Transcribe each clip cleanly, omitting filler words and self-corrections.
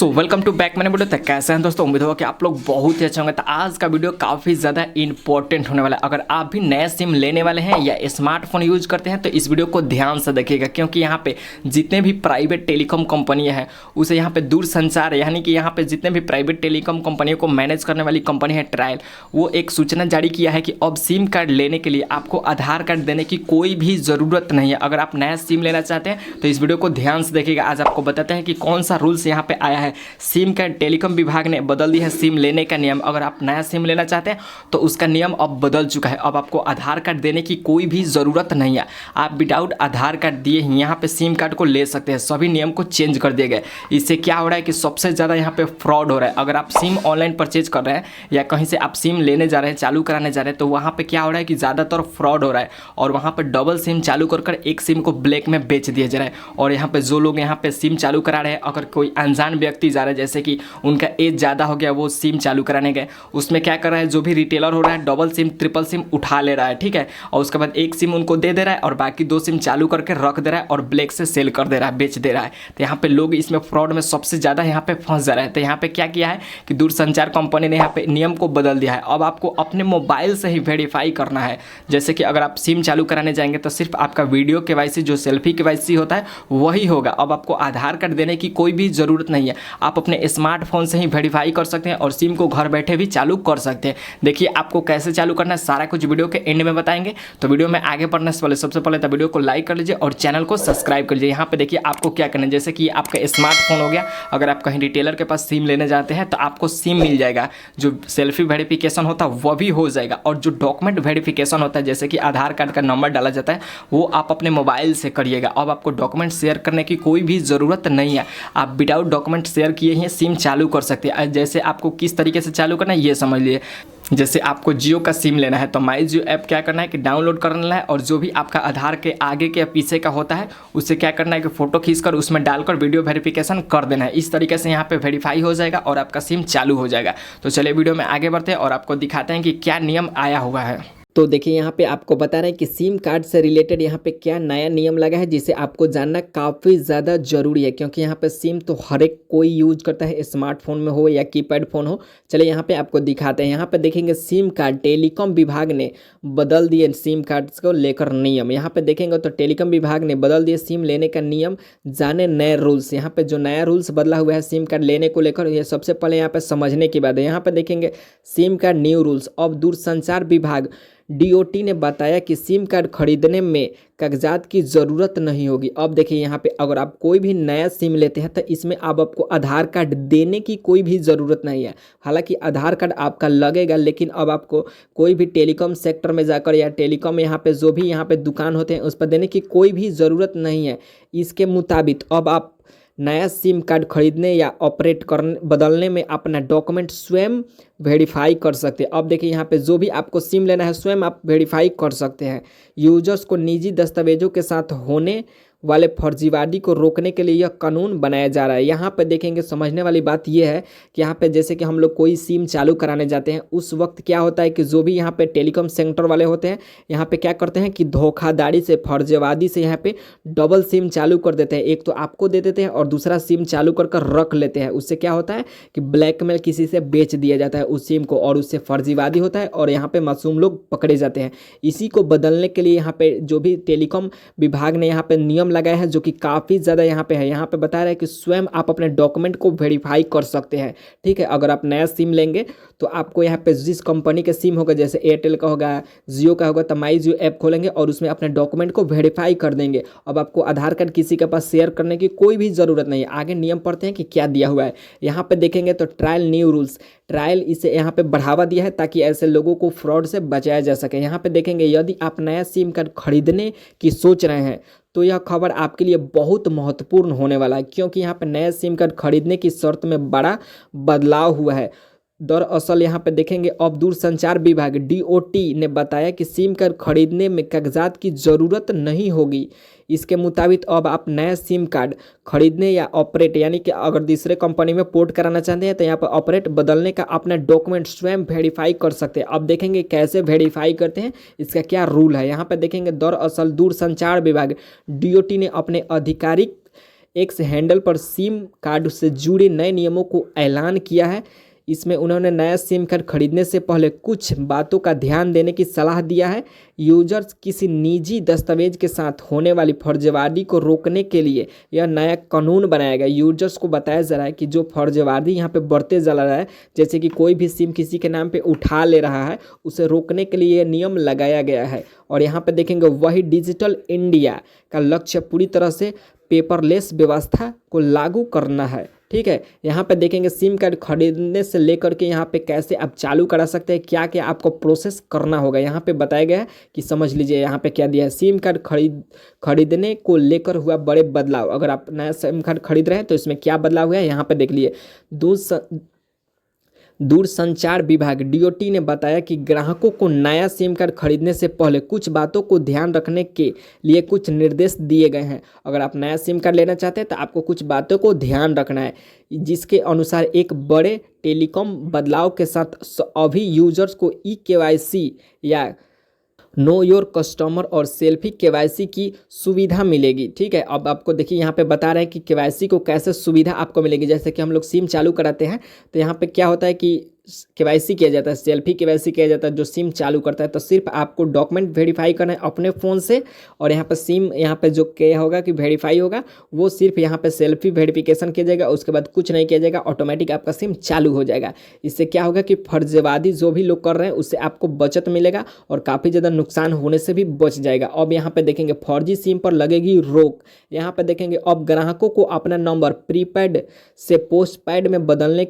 Welcome to back. मैंने video तक कैसे हैं दोस्तों, उम्मीद होगा कि आप लोग बहुत ही अच्छे होंगे। तो आज का वीडियो काफ़ी ज़्यादा इंपॉर्टेंट होने वाला है। अगर आप भी नया सिम लेने वाले हैं या स्मार्टफोन यूज करते हैं तो इस वीडियो को ध्यान से देखिएगा, क्योंकि यहाँ पे जितने भी प्राइवेट टेलीकॉम कंपनियाँ हैं उसे यहाँ पे दूरसंचार यानी कि यहाँ पे जितने भी प्राइवेट टेलीकॉम कंपनियों को मैनेज करने वाली कंपनी है ट्रायल, वो एक सूचना जारी किया है कि अब सिम कार्ड लेने के लिए आपको आधार कार्ड देने की कोई भी ज़रूरत नहीं है। अगर आप नया सिम लेना चाहते हैं तो इस वीडियो को ध्यान से देखिएगा। आज आपको बताते हैं कि कौन सा रूल्स यहाँ पे आया है। सिम का टेलीकॉम विभाग ने बदल दिया है सिम लेने का नियम। अगर आप नया सिम लेना चाहते हैं तो उसका नियम अब बदल चुका है। अब आपको आधार कार्ड देने की कोई भी ज़रूरत नहीं है। आप विदाउट आधार कार्ड दिए ही यहाँ पे सिम कार्ड को ले सकते हैं। सभी नियम को चेंज कर दिए गए। इससे क्या हो रहा है कि सबसे ज़्यादा यहाँ पे फ्रॉड हो रहा है। अगर आप सिम ऑनलाइन परचेज कर रहे हैं या कहीं से आप सिम लेने जा रहे हैं, चालू कराने जा रहे हैं, तो वहाँ पर क्या हो रहा है कि ज़्यादातर फ्रॉड हो रहा है और वहाँ पर डबल सिम चालू कर एक सिम को ब्लैक में बेच दिया जा रहा है। और यहाँ पे जो लोग यहाँ पे सिम चालू करा रहे हैं, अगर कोई अनजान व्यक्ति जा रहा है, जैसे कि उनका एज ज़्यादा हो गया, वो सिम चालू कराने गए, उसमें क्या कर रहा है, जो भी रिटेलर हो रहा है डबल सिम ट्रिपल सिम उठा ले रहा है, ठीक है, और उसके बाद एक सिम उनको दे दे रहा है और बाकी दो सिम चालू करके रख दे रहा है और ब्लैक से सेल कर दे रहा है, बेच दे रहा है। तो यहाँ पे लोग इसमें फ्रॉड में सबसे ज़्यादा यहाँ पे फंस जा रहे हैं। तो यहाँ पे क्या किया है कि दूरसंचार कंपनी ने यहाँ पे नियम को बदल दिया है। अब आपको अपने मोबाइल से ही वेरीफाई करना है। जैसे कि अगर आप सिम चालू कराने जाएंगे तो सिर्फ आपका वीडियो केवाईसी जो सेल्फी केवाईसी होता है वही होगा। अब आपको आधार कार्ड देने की कोई भी ज़रूरत नहीं है। आप अपने स्मार्टफोन से ही वेरीफाई कर सकते हैं और सिम को घर बैठे भी चालू कर सकते हैं। देखिए आपको कैसे चालू करना है, सारा कुछ वीडियो के एंड में बताएंगे। तो वीडियो में आगे बढ़ने से पहले सबसे पहले तो वीडियो को लाइक कर लीजिए और चैनल को सब्सक्राइब कर लीजिए। यहाँ पे देखिए आपको क्या करना है, जैसे कि आपका स्मार्टफोन हो गया, अगर आप कहीं रिटेलर के पास सिम लेने जाते हैं तो आपको सिम मिल जाएगा, जो सेल्फी वेरिफिकेशन होता है वह भी हो जाएगा, और जो डॉक्यूमेंट वेरिफिकेशन होता है जैसे कि आधार कार्ड का नंबर डाला जाता है वो आप अपने मोबाइल से करिएगा। अब आपको डॉक्यूमेंट शेयर करने की कोई भी ज़रूरत नहीं है। आप विदाउट डॉक्यूमेंट शेयर किए ही सिम चालू कर सकते हैं। जैसे आपको किस तरीके से चालू करना है ये समझ लीजिए। जैसे आपको जियो का सिम लेना है तो माई जियो ऐप क्या करना है कि डाउनलोड करना है, और जो भी आपका आधार के आगे के या पीछे का होता है उससे क्या करना है कि फ़ोटो खींचकर उसमें डालकर वीडियो वेरिफिकेशन कर देना है। इस तरीके से यहाँ पे वेरीफाई हो जाएगा और आपका सिम चालू हो जाएगा। तो चलिए वीडियो में आगे बढ़ते हैं और आपको दिखाते हैं कि क्या नियम आया हुआ है। तो देखिए यहाँ पे आपको बता रहे हैं कि सिम कार्ड से रिलेटेड यहाँ पे क्या नया नियम लगा है, जिसे आपको जानना काफ़ी ज़्यादा ज़रूरी है, क्योंकि यहाँ पे सिम तो हर एक कोई यूज करता है, स्मार्टफोन में हो या कीपैड फ़ोन हो। चलिए यहाँ पे आपको दिखाते हैं। यहाँ पे देखेंगे सिम कार्ड टेलीकॉम विभाग ने बदल दिए सिम कार्ड को लेकर नियम। यहाँ पे देखेंगे तो टेलीकॉम विभाग ने बदल दिए सिम लेने का नियम, जाने नए रूल्स। यहाँ पे जो नया रूल्स बदला हुआ है सिम कार्ड लेने को लेकर, ये सबसे पहले यहाँ पे समझने की बात है। यहाँ पे देखेंगे सिम कार्ड न्यू रूल्स। अब दूरसंचार विभाग डीओटी ने बताया कि सिम कार्ड खरीदने में कागजात की ज़रूरत नहीं होगी। अब देखिए यहाँ पे अगर आप कोई भी नया सिम लेते हैं तो इसमें अब आपको आधार कार्ड देने की कोई भी ज़रूरत नहीं है। हालांकि आधार कार्ड आपका लगेगा, लेकिन अब आपको कोई भी टेलीकॉम सेक्टर में जाकर या टेलीकॉम यहाँ पे जो भी यहाँ पे दुकान होते हैं उस पर देने की कोई भी ज़रूरत नहीं है। इसके मुताबिक अब आप नया सिम कार्ड खरीदने या ऑपरेट करने बदलने में अपना डॉक्यूमेंट स्वयं वेरीफाई कर सकते हैं। अब देखिए यहाँ पे जो भी आपको सिम लेना है स्वयं आप वेरीफाई कर सकते हैं। यूजर्स को निजी दस्तावेजों के साथ होने वाले फर्जीवादी को रोकने के लिए यह कानून बनाया जा रहा है। यहाँ पे देखेंगे समझने वाली बात यह है कि यहाँ पे जैसे कि हम लोग कोई सिम चालू कराने जाते हैं उस वक्त क्या होता है कि जो भी यहाँ पे टेलीकॉम सेंटर वाले होते हैं यहाँ पे क्या करते हैं कि धोखाधड़ी से फर्जीवादी से यहाँ पे डबल सिम चालू कर देते हैं। एक तो आपको दे देते हैं और दूसरा सिम चालू कर रख लेते हैं। उससे क्या होता है कि ब्लैकमेल किसी से बेच दिया जाता है उस सिम को, और उससे फर्जीवादी होता है और यहाँ पे मासूम लोग पकड़े जाते हैं। इसी को बदलने के लिए यहाँ पे जो भी टेलीकॉम विभाग ने यहाँ पे नियम लगाया है, जो कि काफ़ी ज़्यादा यहाँ पे है। यहाँ पे बता रहे हैं कि स्वयं आप अपने डॉक्यूमेंट को वेरीफाई कर सकते हैं, ठीक है। अगर आप नया सिम लेंगे तो आपको यहाँ पे जिस कंपनी का सिम होगा, जैसे एयरटेल का होगा, जियो का होगा, तो माई जियो ऐप खोलेंगे और उसमें अपने डॉक्यूमेंट को वेरीफाई कर देंगे। अब आपको आधार कार्ड किसी के पास शेयर करने की कोई भी ज़रूरत नहीं है। आगे नियम पढ़ते हैं कि क्या दिया हुआ है। यहाँ पे देखेंगे तो ट्रायल न्यू रूल्स, ट्रायल इसे यहाँ पे बढ़ावा दिया है ताकि ऐसे लोगों को फ्रॉड से बचाया जा सके। यहाँ पे देखेंगे यदि आप नया सिम कार्ड खरीदने की सोच रहे हैं तो यह खबर आपके लिए बहुत महत्वपूर्ण होने वाला है, क्योंकि यहाँ पे नया सिम कार्ड खरीदने की शर्त में बड़ा बदलाव हुआ है। दरअसल यहाँ पे देखेंगे अब दूरसंचार विभाग डीओटी ने बताया कि सिम कार्ड खरीदने में कागजात की ज़रूरत नहीं होगी। इसके मुताबिक अब आप नया सिम कार्ड खरीदने या ऑपरेट यानी कि अगर दूसरे कंपनी में पोर्ट कराना चाहते हैं तो यहाँ पर ऑपरेट बदलने का अपना डॉक्यूमेंट स्वयं वेरीफाई कर सकते हैं। अब देखेंगे कैसे वेरीफाई करते हैं, इसका क्या रूल है। यहाँ पर देखेंगे दरअसल दूरसंचार विभाग डीओटी ने अपने आधिकारिक एक्स हैंडल पर सिम कार्ड से जुड़े नए नियमों को ऐलान किया है। इसमें उन्होंने नया सिम कार्ड खरीदने से पहले कुछ बातों का ध्यान देने की सलाह दिया है। यूजर्स किसी निजी दस्तावेज के साथ होने वाली फर्जीवाड़ी को रोकने के लिए यह नया कानून बनाया गया। यूजर्स को बताया जा रहा है कि जो फर्जीवाड़ी यहाँ पे बढ़ते जा रहा है, जैसे कि कोई भी सिम किसी के नाम पे उठा ले रहा है, उसे रोकने के लिए यह नियम लगाया गया है। और यहाँ पे देखेंगे वही डिजिटल इंडिया का लक्ष्य पूरी तरह से पेपरलेस व्यवस्था को लागू करना है। ठीक है, यहाँ पे देखेंगे सिम कार्ड खरीदने से लेकर के यहाँ पे कैसे आप चालू करा सकते हैं, क्या क्या आपको प्रोसेस करना होगा यहाँ पे बताया गया है कि समझ लीजिए यहाँ पे क्या दिया है। सिम कार्ड खरीदने को लेकर हुआ बड़े बदलाव। अगर आप नया सिम कार्ड खरीद रहे हैं तो इसमें क्या बदलाव हुआ है यहाँ पे देख लिए। दूरसंचार विभाग डीओटी ने बताया कि ग्राहकों को नया सिम कार्ड खरीदने से पहले कुछ बातों को ध्यान रखने के लिए कुछ निर्देश दिए गए हैं। अगर आप नया सिम कार्ड लेना चाहते हैं तो आपको कुछ बातों को ध्यान रखना है, जिसके अनुसार एक बड़े टेलीकॉम बदलाव के साथ अभी यूजर्स को ई-केवाईसी या नो योर कस्टमर और सेल्फी केवाईसी की सुविधा मिलेगी। ठीक है, अब आपको देखिए यहाँ पे बता रहे हैं कि केवाईसी को कैसे सुविधा आपको मिलेगी। जैसे कि हम लोग सिम चालू कराते हैं तो यहाँ पे क्या होता है कि केवाईसी किया जाता है, सेल्फी केवाईसी किया जाता है। जो सिम चालू करता है तो सिर्फ आपको डॉक्यूमेंट वेरीफाई करना है अपने फ़ोन से, और यहाँ पर सिम यहाँ पे जो क्या होगा कि वेरीफाई होगा, वो सिर्फ यहाँ पे सेल्फी वेरिफिकेशन किया जाएगा, उसके बाद कुछ नहीं किया जाएगा, ऑटोमेटिक आपका सिम चालू हो जाएगा। इससे क्या होगा कि फर्जीवादी जो भी लोग कर रहे हैं उससे आपको बचत मिलेगा और काफ़ी ज़्यादा नुकसान होने से भी बच जाएगा। अब यहाँ पे देखेंगे फर्जी सिम पर लगेगी रोक। यहाँ पे देखेंगे अब ग्राहकों को अपना नंबर प्रीपेड से पोस्टपेड में बदलने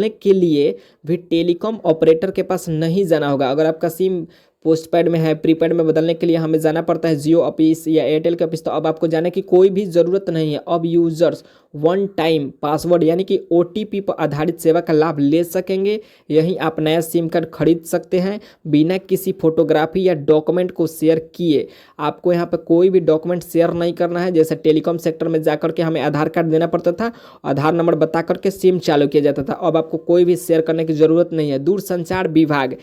के लिए भी टेलीकॉम ऑपरेटर के पास नहीं जाना होगा। अगर आपका सिम पोस्टपेड में है, प्रीपेड में बदलने के लिए हमें जाना पड़ता है जियो ऑफिस या एयरटेल के ऑफिस, तो अब आपको जाने की कोई भी ज़रूरत नहीं है। अब यूजर्स वन टाइम पासवर्ड यानी कि OTP पर आधारित सेवा का लाभ ले सकेंगे। यहीं आप नया सिम कार्ड खरीद सकते हैं बिना किसी फोटोग्राफी या डॉक्यूमेंट को शेयर किए। आपको यहाँ पर कोई भी डॉक्यूमेंट शेयर नहीं करना है। जैसे टेलीकॉम सेक्टर में जाकर के हमें आधार कार्ड देना पड़ता था, आधार नंबर बता करके सिम चालू किया जाता था। अब आपको कोई भी शेयर करने की ज़रूरत नहीं है। दूरसंचार विभाग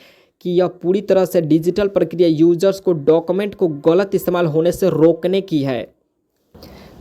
कि यह पूरी तरह से डिजिटल प्रक्रिया यूजर्स को डॉक्यूमेंट को गलत इस्तेमाल होने से रोकने की है,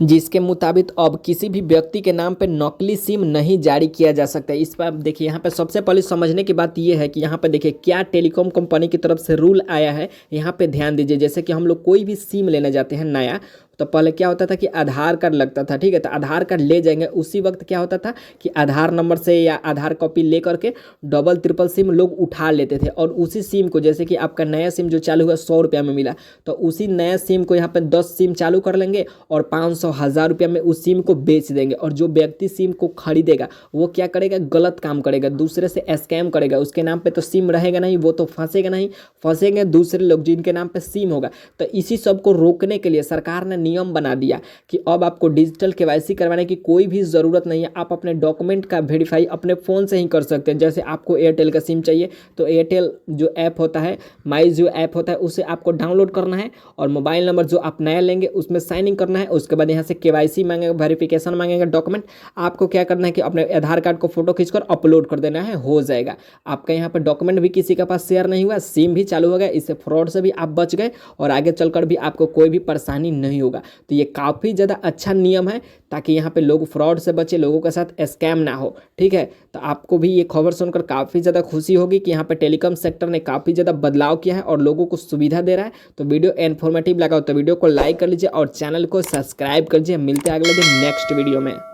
जिसके मुताबिक अब किसी भी व्यक्ति के नाम पे नकली सिम नहीं जारी किया जा सकता है। इस पर देखिए यहाँ पे सबसे पहले समझने की बात यह है कि यहाँ पे देखिए क्या टेलीकॉम कंपनी की तरफ से रूल आया है, यहाँ पे ध्यान दीजिए। जैसे कि हम लोग कोई भी सिम लेने जाते हैं नया, तो पहले क्या होता था कि आधार कार्ड लगता था। ठीक है, तो आधार कार्ड ले जाएंगे, उसी वक्त क्या होता था कि आधार नंबर से या आधार कॉपी ले करके डबल ट्रिपल सिम लोग उठा लेते थे, और उसी सिम को, जैसे कि आपका नया सिम जो चालू हुआ 100 रुपया में मिला, तो उसी नया सिम को यहाँ पे 10 सिम चालू कर लेंगे और 500-1000 रुपया में उस सिम को बेच देंगे। और जो व्यक्ति सिम को खरीदेगा वो क्या करेगा, गलत काम करेगा, दूसरे से स्कैम करेगा। उसके नाम पे तो सिम रहेगा नहीं, वो तो फंसेगा नहीं, फंसेंगे दूसरे लोग जिनके नाम पे सिम होगा। तो इसी सब को रोकने के लिए सरकार ने नियम बना दिया कि अब आपको डिजिटल केवाईसी करवाने की कोई भी ज़रूरत नहीं है। आप अपने डॉक्यूमेंट का वेरीफाई अपने फ़ोन से ही कर सकते हैं। जैसे आपको एयरटेल का सिम चाहिए तो एयरटेल जो ऐप होता है, माई जियो ऐप होता है, उसे आपको डाउनलोड करना है और मोबाइल नंबर जो आप नया लेंगे उसमें साइन इन करना है। उसके बाद यहाँ से केवाईसी मांगेगा, वेरिफिकेशन मांगेगा, डॉक्यूमेंट आपको क्या करना है कि अपने आधार कार्ड को फोटो खींचकर अपलोड कर देना है, हो जाएगा। आपका यहाँ पर डॉक्यूमेंट भी किसी के पास शेयर नहीं हुआ, सिम भी चालू हो गया। इससे फ्रॉड से भी आप बच गए और आगे चलकर भी आपको कोई भी परेशानी नहीं होगा। तो ये काफ़ी ज़्यादा अच्छा नियम है ताकि यहाँ पे लोग फ्रॉड से बचे, लोगों के साथ स्कैम ना हो। ठीक है, तो आपको भी ये खबर सुनकर काफ़ी ज़्यादा खुशी होगी कि यहाँ पे टेलीकॉम सेक्टर ने काफ़ी ज़्यादा बदलाव किया है और लोगों को सुविधा दे रहा है। तो वीडियो इन्फॉर्मेटिव लगा हो तो वीडियो को लाइक कर लीजिए और चैनल को सब्सक्राइब कर लीजिए। मिलते हैं अगले दिन नेक्स्ट वीडियो में।